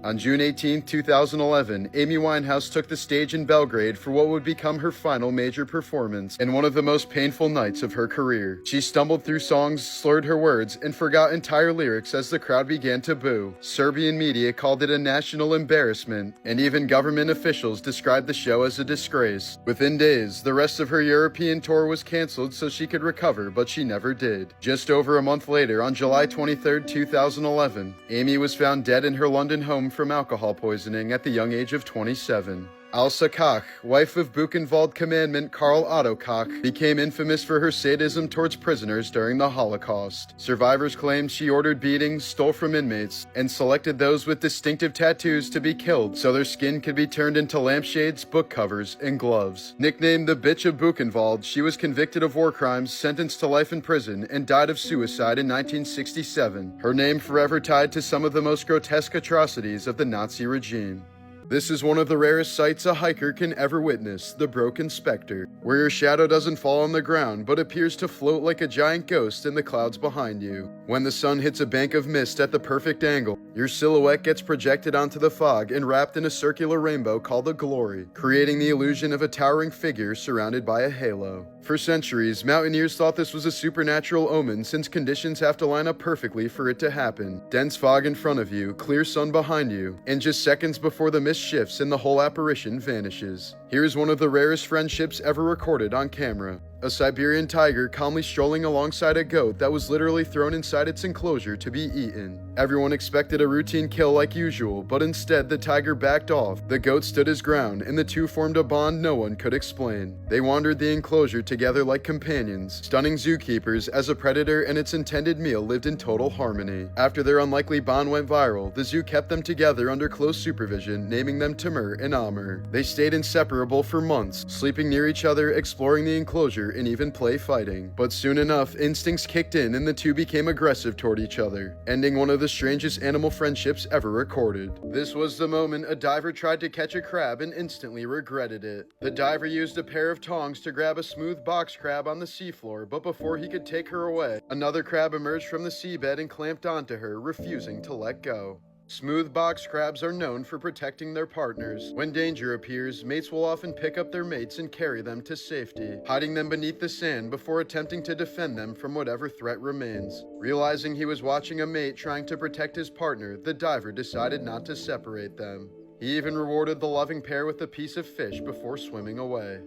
On June 18, 2011, Amy Winehouse took the stage in Belgrade for what would become her final major performance and one of the most painful nights of her career. She stumbled through songs, slurred her words, and forgot entire lyrics as the crowd began to boo. Serbian media called it a national embarrassment, and even government officials described the show as a disgrace. Within days, the rest of her European tour was cancelled so she could recover, but she never did. Just over a month later, on July 23, 2011, Amy was found dead in her London home from alcohol poisoning at the young age of 27. Elsa Koch, wife of Buchenwald commandant Karl Otto Koch, became infamous for her sadism towards prisoners during the Holocaust. Survivors claim she ordered beatings, stole from inmates, and selected those with distinctive tattoos to be killed so their skin could be turned into lampshades, book covers, and gloves. Nicknamed the Bitch of Buchenwald, she was convicted of war crimes, sentenced to life in prison, and died of suicide in 1967. Her name forever tied to some of the most grotesque atrocities of the Nazi regime. This is one of the rarest sights a hiker can ever witness, the Broken Spectre, where your shadow doesn't fall on the ground but appears to float like a giant ghost in the clouds behind you. When the sun hits a bank of mist at the perfect angle, your silhouette gets projected onto the fog and wrapped in a circular rainbow called a glory, creating the illusion of a towering figure surrounded by a halo. For centuries, mountaineers thought this was a supernatural omen since conditions have to line up perfectly for it to happen. Dense fog in front of you, clear sun behind you, and just seconds before the mist shifts and the whole apparition vanishes. Here's one of the rarest friendships ever recorded on camera. A Siberian tiger calmly strolling alongside a goat that was literally thrown inside its enclosure to be eaten. Everyone expected a routine kill like usual, but instead the tiger backed off, the goat stood his ground, and the two formed a bond no one could explain. They wandered the enclosure together like companions, stunning zookeepers as a predator and its intended meal lived in total harmony. After their unlikely bond went viral, the zoo kept them together under close supervision, naming them Timur and Amr. They stayed inseparable for months, sleeping near each other, exploring the enclosure, and even play fighting. But soon enough, instincts kicked in and the two became aggressive toward each other, ending one of the strangest animal friendships ever recorded. This was the moment a diver tried to catch a crab and instantly regretted it. The diver used a pair of tongs to grab a smooth box crab on the seafloor, but before he could take her away, another crab emerged from the seabed and clamped onto her, refusing to let go. Smooth box crabs are known for protecting their partners. When danger appears, mates will often pick up their mates and carry them to safety, hiding them beneath the sand before attempting to defend them from whatever threat remains. Realizing he was watching a mate trying to protect his partner, the diver decided not to separate them. He even rewarded the loving pair with a piece of fish before swimming away.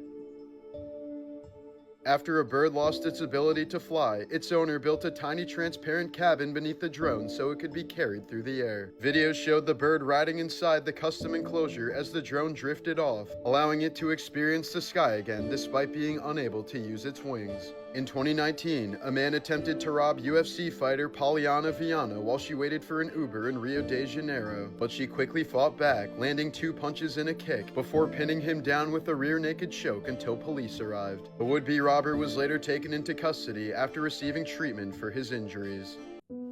After a bird lost its ability to fly, its owner built a tiny transparent cabin beneath the drone so it could be carried through the air. Videos showed the bird riding inside the custom enclosure as the drone drifted off, allowing it to experience the sky again despite being unable to use its wings. In 2019, a man attempted to rob UFC fighter Poliana Viana while she waited for an Uber in Rio de Janeiro, but she quickly fought back, landing 2 punches and a kick before pinning him down with a rear naked choke until police arrived. The would-be robber was later taken into custody after receiving treatment for his injuries.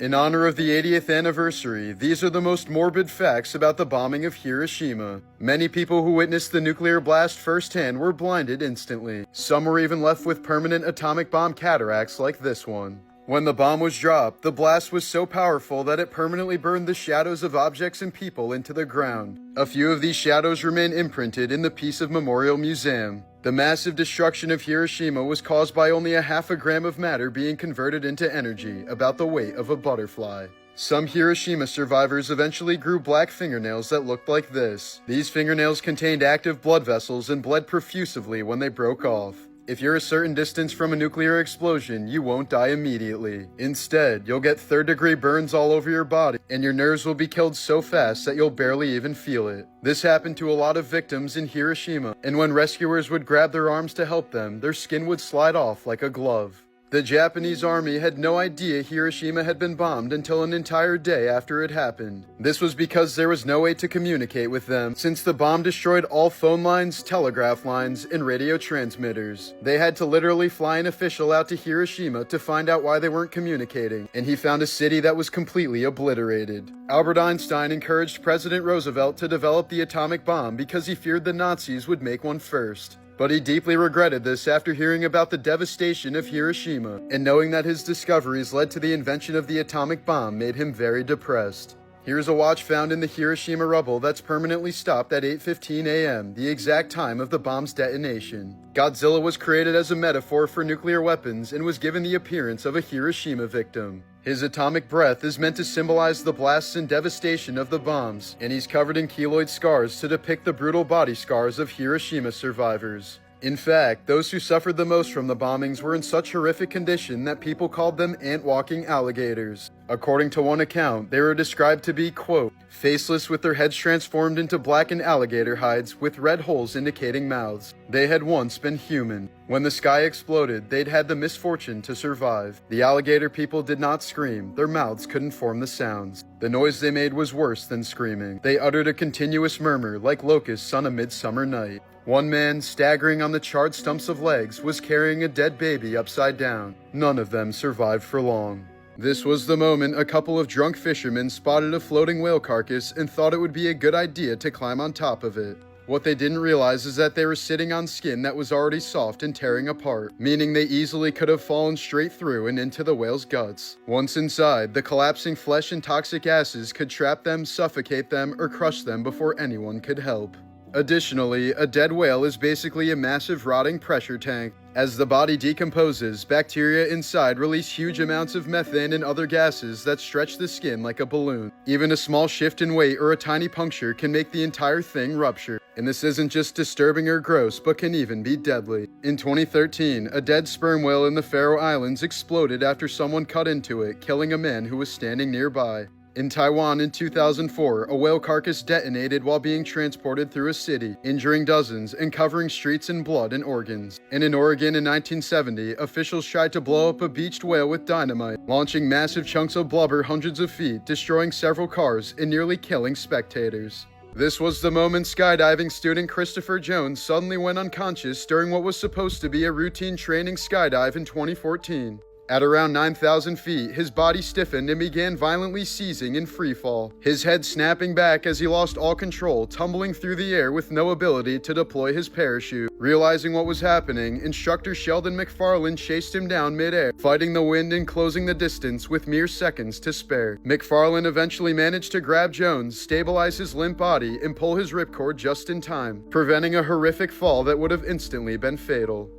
In honor of the 80th anniversary, these are the most morbid facts about the bombing of Hiroshima. Many people who witnessed the nuclear blast firsthand were blinded instantly. Some were even left with permanent atomic bomb cataracts like this one. When the bomb was dropped, the blast was so powerful that it permanently burned the shadows of objects and people into the ground. A few of these shadows remain imprinted in the Peace of Memorial Museum. The massive destruction of Hiroshima was caused by only a half a gram of matter being converted into energy, about the weight of a butterfly. Some Hiroshima survivors eventually grew black fingernails that looked like this. These fingernails contained active blood vessels and bled profusively when they broke off. If you're a certain distance from a nuclear explosion, you won't die immediately. Instead, you'll get third-degree burns all over your body, and your nerves will be killed so fast that you'll barely even feel it. This happened to a lot of victims in Hiroshima, and when rescuers would grab their arms to help them, their skin would slide off like a glove. The Japanese army had no idea Hiroshima had been bombed until an entire day after it happened. This was because there was no way to communicate with them, since the bomb destroyed all phone lines, telegraph lines, and radio transmitters. They had to literally fly an official out to Hiroshima to find out why they weren't communicating, and he found a city that was completely obliterated. Albert Einstein encouraged President Roosevelt to develop the atomic bomb because he feared the Nazis would make one first. But he deeply regretted this after hearing about the devastation of Hiroshima, and knowing that his discoveries led to the invention of the atomic bomb made him very depressed. Here's a watch found in the Hiroshima rubble that's permanently stopped at 8:15 a.m., the exact time of the bomb's detonation. Godzilla was created as a metaphor for nuclear weapons and was given the appearance of a Hiroshima victim. His atomic breath is meant to symbolize the blasts and devastation of the bombs, and he's covered in keloid scars to depict the brutal body scars of Hiroshima survivors. In fact, those who suffered the most from the bombings were in such horrific condition that people called them ant-walking alligators. According to one account, they were described to be, quote, faceless with their heads transformed into blackened alligator hides with red holes indicating mouths. They had once been human. When the sky exploded, they'd had the misfortune to survive. The alligator people did not scream. Their mouths couldn't form the sounds. The noise they made was worse than screaming. They uttered a continuous murmur like locusts on a midsummer night. One man, staggering on the charred stumps of legs, was carrying a dead baby upside down. None of them survived for long. This was the moment a couple of drunk fishermen spotted a floating whale carcass and thought it would be a good idea to climb on top of it. What they didn't realize is that they were sitting on skin that was already soft and tearing apart, meaning they easily could have fallen straight through and into the whale's guts. Once inside, the collapsing flesh and toxic gases could trap them, suffocate them, or crush them before anyone could help. Additionally, a dead whale is basically a massive rotting pressure tank. As the body decomposes, bacteria inside release huge amounts of methane and other gases that stretch the skin like a balloon. Even a small shift in weight or a tiny puncture can make the entire thing rupture. And this isn't just disturbing or gross, but can even be deadly. In 2013, a dead sperm whale in the Faroe Islands exploded after someone cut into it, killing a man who was standing nearby. In Taiwan in 2004, a whale carcass detonated while being transported through a city, injuring dozens and covering streets in blood and organs. And in Oregon in 1970, officials tried to blow up a beached whale with dynamite, launching massive chunks of blubber hundreds of feet, destroying several cars, and nearly killing spectators. This was the moment skydiving student Christopher Jones suddenly went unconscious during what was supposed to be a routine training skydive in 2014. At around 9,000 feet, his body stiffened and began violently seizing in freefall, his head snapping back as he lost all control, tumbling through the air with no ability to deploy his parachute. Realizing what was happening, instructor Sheldon McFarland chased him down midair, fighting the wind and closing the distance with mere seconds to spare. McFarland eventually managed to grab Jones, stabilize his limp body, and pull his ripcord just in time, preventing a horrific fall that would have instantly been fatal.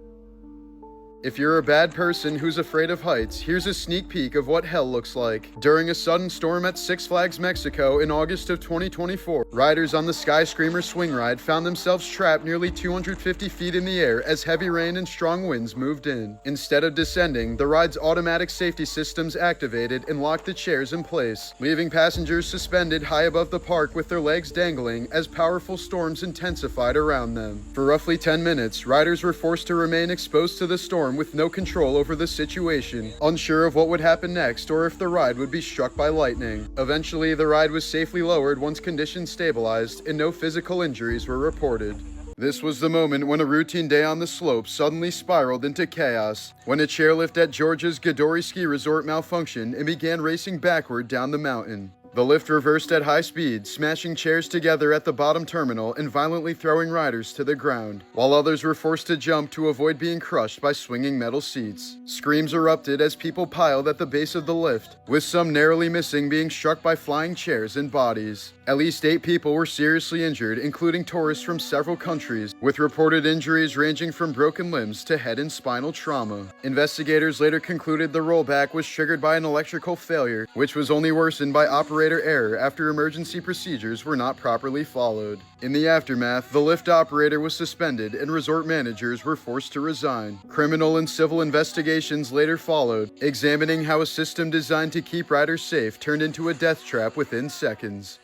If you're a bad person who's afraid of heights, here's a sneak peek of what hell looks like. During a sudden storm at Six Flags Mexico in August of 2024, riders on the Sky Screamer swing ride found themselves trapped nearly 250 feet in the air as heavy rain and strong winds moved in. Instead of descending, the ride's automatic safety systems activated and locked the chairs in place, leaving passengers suspended high above the park with their legs dangling as powerful storms intensified around them. For roughly 10 minutes, riders were forced to remain exposed to the storm with no control over the situation, unsure of what would happen next or if the ride would be struck by lightning. Eventually, the ride was safely lowered once conditions stabilized and no physical injuries were reported. This was the moment when a routine day on the slope suddenly spiraled into chaos, when a chairlift at Georgia's Gadori Ski Resort malfunctioned and began racing backward down the mountain. The lift reversed at high speed, smashing chairs together at the bottom terminal and violently throwing riders to the ground, while others were forced to jump to avoid being crushed by swinging metal seats. Screams erupted as people piled at the base of the lift, with some narrowly missing being struck by flying chairs and bodies. At least 8 people were seriously injured, including tourists from several countries, with reported injuries ranging from broken limbs to head and spinal trauma. Investigators later concluded the rollback was triggered by an electrical failure, which was only worsened by operator error after emergency procedures were not properly followed. In the aftermath, the lift operator was suspended and resort managers were forced to resign. Criminal and civil investigations later followed, examining how a system designed to keep riders safe turned into a death trap within seconds.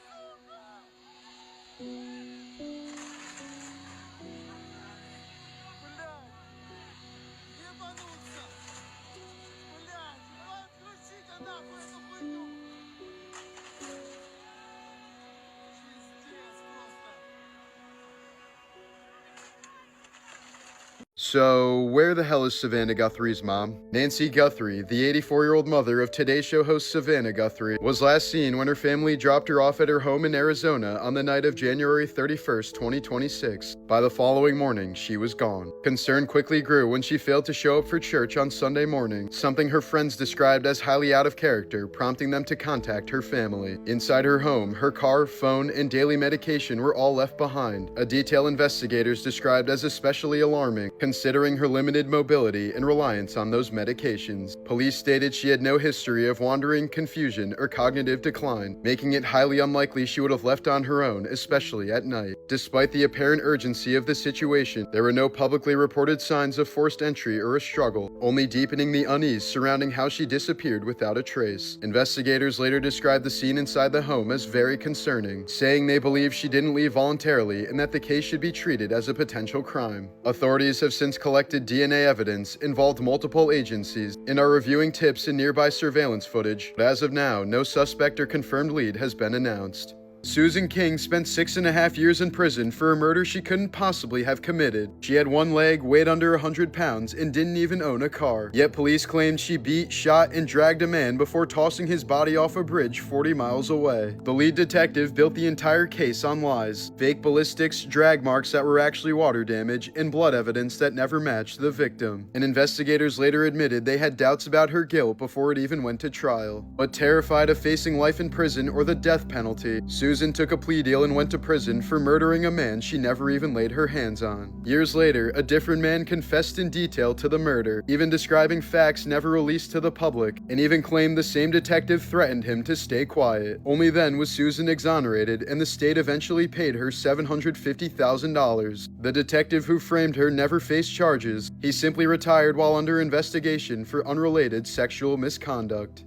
So, where the hell is Savannah Guthrie's mom? Nancy Guthrie, the 84-year-old mother of Today Show host Savannah Guthrie, was last seen when her family dropped her off at her home in Arizona on the night of January 31st, 2026. By the following morning, she was gone. Concern quickly grew when she failed to show up for church on Sunday morning, something her friends described as highly out of character, prompting them to contact her family. Inside her home, her car, phone, and daily medication were all left behind, a detail investigators described as especially alarming, considering her limited mobility and reliance on those medications. Police stated she had no history of wandering, confusion, or cognitive decline, making it highly unlikely she would have left on her own, especially at night. Despite the apparent urgency of the situation, there were no publicly reported signs of forced entry or a struggle, only deepening the unease surrounding how she disappeared without a trace. Investigators later described the scene inside the home as very concerning, saying they believe she didn't leave voluntarily and that the case should be treated as a potential crime. Authorities have since collected DNA evidence, involved multiple agencies, and are reviewing tips and nearby surveillance footage, but as of now, no suspect or confirmed lead has been announced. Susan King spent 6.5 years in prison for a murder she couldn't possibly have committed. She had one leg, weighed under 100 pounds, and didn't even own a car. Yet police claimed she beat, shot, and dragged a man before tossing his body off a bridge 40 miles away. The lead detective built the entire case on lies, fake ballistics, drag marks that were actually water damage, and blood evidence that never matched the victim. And investigators later admitted they had doubts about her guilt before it even went to trial. But terrified of facing life in prison or the death penalty, Susan took a plea deal and went to prison for murdering a man she never even laid her hands on. Years later, a different man confessed in detail to the murder, even describing facts never released to the public, and even claimed the same detective threatened him to stay quiet. Only then was Susan exonerated, and the state eventually paid her $750,000. The detective who framed her never faced charges. He simply retired while under investigation for unrelated sexual misconduct.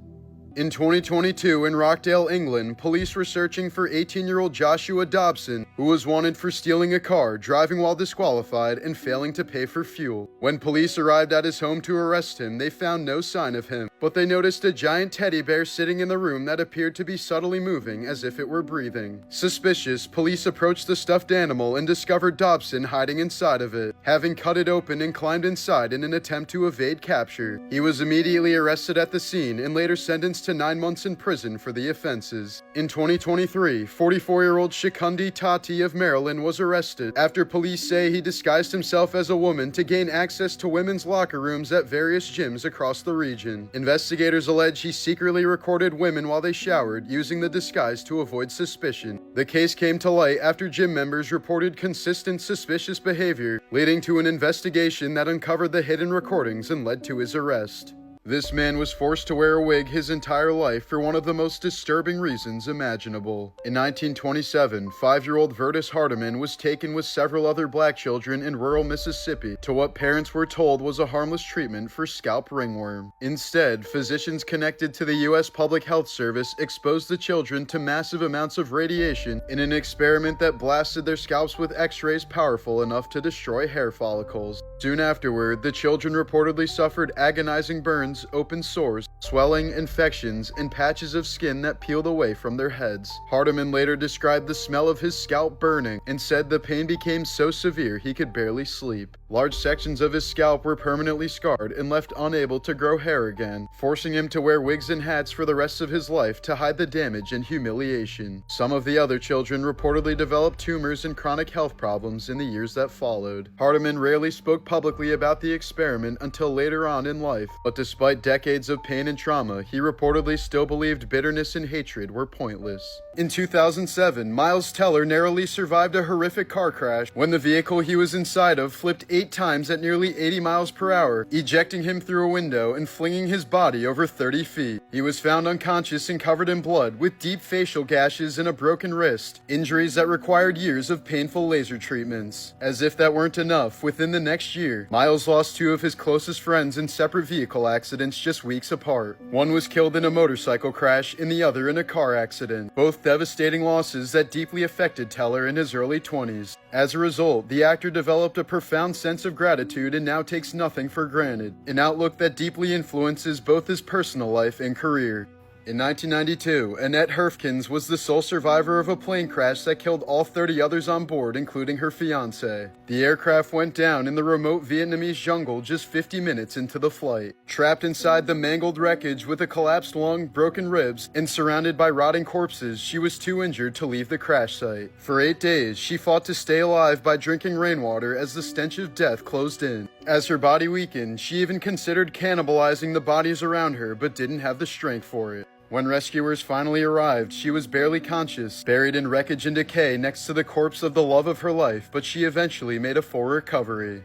In 2022, in Rockdale, England, police were searching for 18-year-old Joshua Dobson, who was wanted for stealing a car, driving while disqualified, and failing to pay for fuel. When police arrived at his home to arrest him, they found no sign of him, but they noticed a giant teddy bear sitting in the room that appeared to be subtly moving as if it were breathing. Suspicious, police approached the stuffed animal and discovered Dobson hiding inside of it, having cut it open and climbed inside in an attempt to evade capture. He was immediately arrested at the scene and later sentenced to 9 months in prison for the offenses. In 2023, 44-year-old Shikundi Tati of Maryland was arrested after police say he disguised himself as a woman to gain access to women's locker rooms at various gyms across the region. Investigators allege he secretly recorded women while they showered, using the disguise to avoid suspicion. The case came to light after gym members reported consistent suspicious behavior, leading to an investigation that uncovered the hidden recordings and led to his arrest. This man was forced to wear a wig his entire life for one of the most disturbing reasons imaginable. In 1927, 5-year-old Vertus Hardiman was taken with several other black children in rural Mississippi to what parents were told was a harmless treatment for scalp ringworm. Instead, physicians connected to the U.S. Public Health Service exposed the children to massive amounts of radiation in an experiment that blasted their scalps with X-rays powerful enough to destroy hair follicles. Soon afterward, the children reportedly suffered agonizing burns, open sores, swelling, infections, and patches of skin that peeled away from their heads. Hardiman later described the smell of his scalp burning and said the pain became so severe he could barely sleep. Large sections of his scalp were permanently scarred and left unable to grow hair again, forcing him to wear wigs and hats for the rest of his life to hide the damage and humiliation. Some of the other children reportedly developed tumors and chronic health problems in the years that followed. Hardiman rarely spoke publicly about the experiment until later on in life, but despite decades of pain and trauma, he reportedly still believed bitterness and hatred were pointless. In 2007, Miles Teller narrowly survived a horrific car crash when the vehicle he was inside of flipped 8 times at nearly 80 miles per hour, ejecting him through a window and flinging his body over 30 feet. He was found unconscious and covered in blood, with deep facial gashes and a broken wrist, injuries that required years of painful laser treatments. As if that weren't enough, within the next year, Miles lost 2 of his closest friends in separate vehicle accidents just weeks apart. One was killed in a motorcycle crash and the other in a car accident, both devastating losses that deeply affected Teller in his early 20s. As a result, the actor developed a profound sense of gratitude and now takes nothing for granted, an outlook that deeply influences both his personal life and career. In 1992, Annette Herfkens was the sole survivor of a plane crash that killed all 30 others on board, including her fiancé. The aircraft went down in the remote Vietnamese jungle just 50 minutes into the flight. Trapped inside the mangled wreckage with a collapsed lung, broken ribs, and surrounded by rotting corpses, she was too injured to leave the crash site. For 8 days, she fought to stay alive by drinking rainwater as the stench of death closed in. As her body weakened, she even considered cannibalizing the bodies around her, but didn't have the strength for it. When rescuers finally arrived, she was barely conscious, buried in wreckage and decay next to the corpse of the love of her life, but she eventually made a full recovery.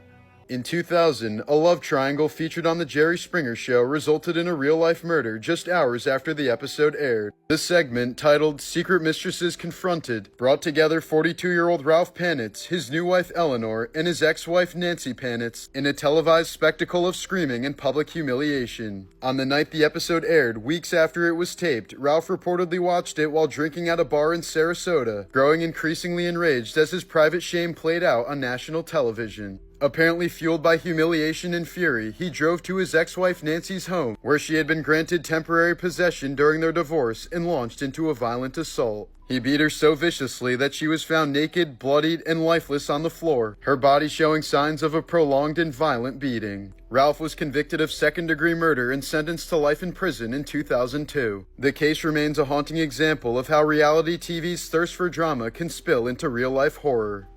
In 2000, a love triangle featured on The Jerry Springer Show resulted in a real-life murder just hours after the episode aired. The segment, titled Secret Mistresses Confronted, brought together 42-year-old Ralph Panitz, his new wife Eleanor, and his ex-wife Nancy Panitz in a televised spectacle of screaming and public humiliation. On the night the episode aired, weeks after it was taped, Ralph reportedly watched it while drinking at a bar in Sarasota, growing increasingly enraged as his private shame played out on national television. Apparently fueled by humiliation and fury, he drove to his ex-wife Nancy's home, where she had been granted temporary possession during their divorce, and launched into a violent assault. He beat her so viciously that she was found naked, bloodied, and lifeless on the floor, her body showing signs of a prolonged and violent beating. Ralph was convicted of second-degree murder and sentenced to life in prison in 2002. The case remains a haunting example of how reality TV's thirst for drama can spill into real-life horror.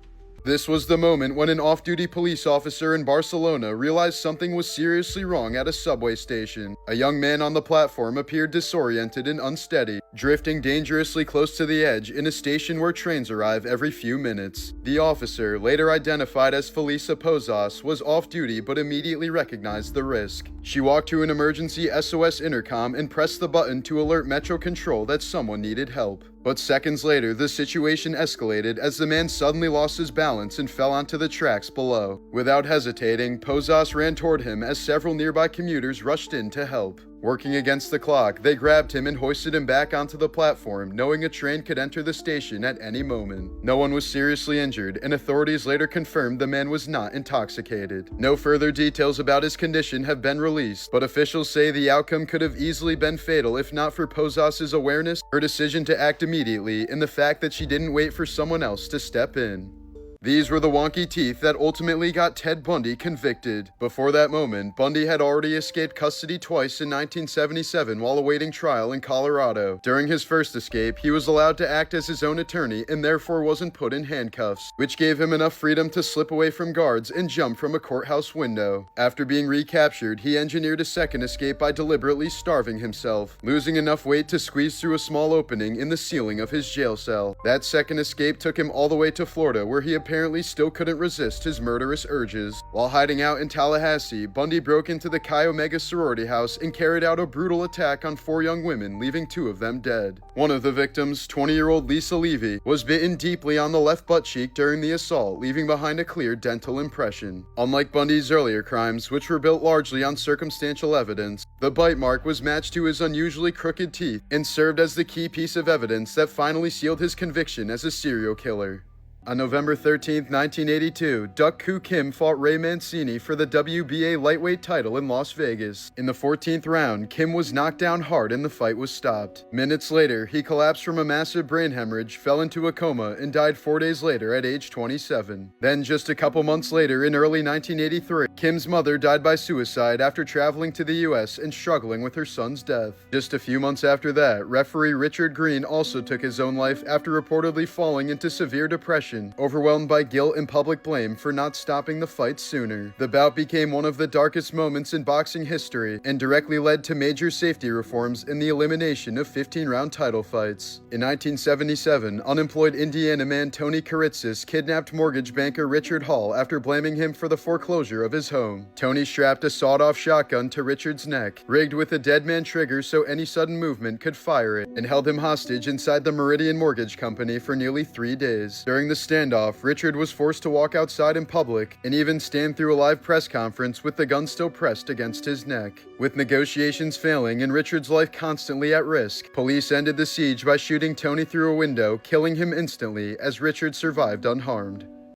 This was the moment when an off-duty police officer in Barcelona realized something was seriously wrong at a subway station. A young man on the platform appeared disoriented and unsteady, drifting dangerously close to the edge in a station where trains arrive every few minutes. The officer, later identified as Felisa Pozas, was off-duty but immediately recognized the risk. She walked to an emergency SOS intercom and pressed the button to alert Metro Control that someone needed help. But seconds later, the situation escalated as the man suddenly lost his balance and fell onto the tracks below. Without hesitating, Pozas ran toward him as several nearby commuters rushed in to help. Working against the clock, they grabbed him and hoisted him back onto the platform, knowing a train could enter the station at any moment. No one was seriously injured, and authorities later confirmed the man was not intoxicated. No further details about his condition have been released, but officials say the outcome could have easily been fatal if not for Pozas' awareness, her decision to act immediately, and the fact that she didn't wait for someone else to step in. These were the wonky teeth that ultimately got Ted Bundy convicted. Before that moment, Bundy had already escaped custody twice in 1977 while awaiting trial in Colorado. During his first escape, he was allowed to act as his own attorney and therefore wasn't put in handcuffs, which gave him enough freedom to slip away from guards and jump from a courthouse window. After being recaptured, he engineered a second escape by deliberately starving himself, losing enough weight to squeeze through a small opening in the ceiling of his jail cell. That second escape took him all the way to Florida, where he apparently still couldn't resist his murderous urges. While hiding out in Tallahassee, Bundy broke into the Chi Omega sorority house and carried out a brutal attack on 4 young women, leaving 2 of them dead. One of the victims, 20-year-old Lisa Levy, was bitten deeply on the left butt cheek during the assault, leaving behind a clear dental impression. Unlike Bundy's earlier crimes, which were built largely on circumstantial evidence, the bite mark was matched to his unusually crooked teeth and served as the key piece of evidence that finally sealed his conviction as a serial killer. On November 13, 1982, Duck Koo Kim fought Ray Mancini for the WBA lightweight title in Las Vegas. In the 14th round, Kim was knocked down hard and the fight was stopped. Minutes later, he collapsed from a massive brain hemorrhage, fell into a coma, and died 4 days later at age 27. Then, just a couple months later, in early 1983, Kim's mother died by suicide after traveling to the US and struggling with her son's death. Just a few months after that, referee Richard Green also took his own life after reportedly falling into severe depression, overwhelmed by guilt and public blame for not stopping the fight sooner. The bout became one of the darkest moments in boxing history and directly led to major safety reforms and the elimination of 15-round title fights. In 1977, unemployed Indiana man Tony Karitzis kidnapped mortgage banker Richard Hall after blaming him for the foreclosure of his home. Tony strapped a sawed-off shotgun to Richard's neck, rigged with a dead man trigger so any sudden movement could fire it, and held him hostage inside the Meridian Mortgage Company for nearly 3 days. During the standoff, Richard was forced to walk outside in public and even stand through a live press conference with the gun still pressed against his neck. With negotiations failing and Richard's life constantly at risk, police ended the siege by shooting Tony through a window, killing him instantly as Richard survived unharmed.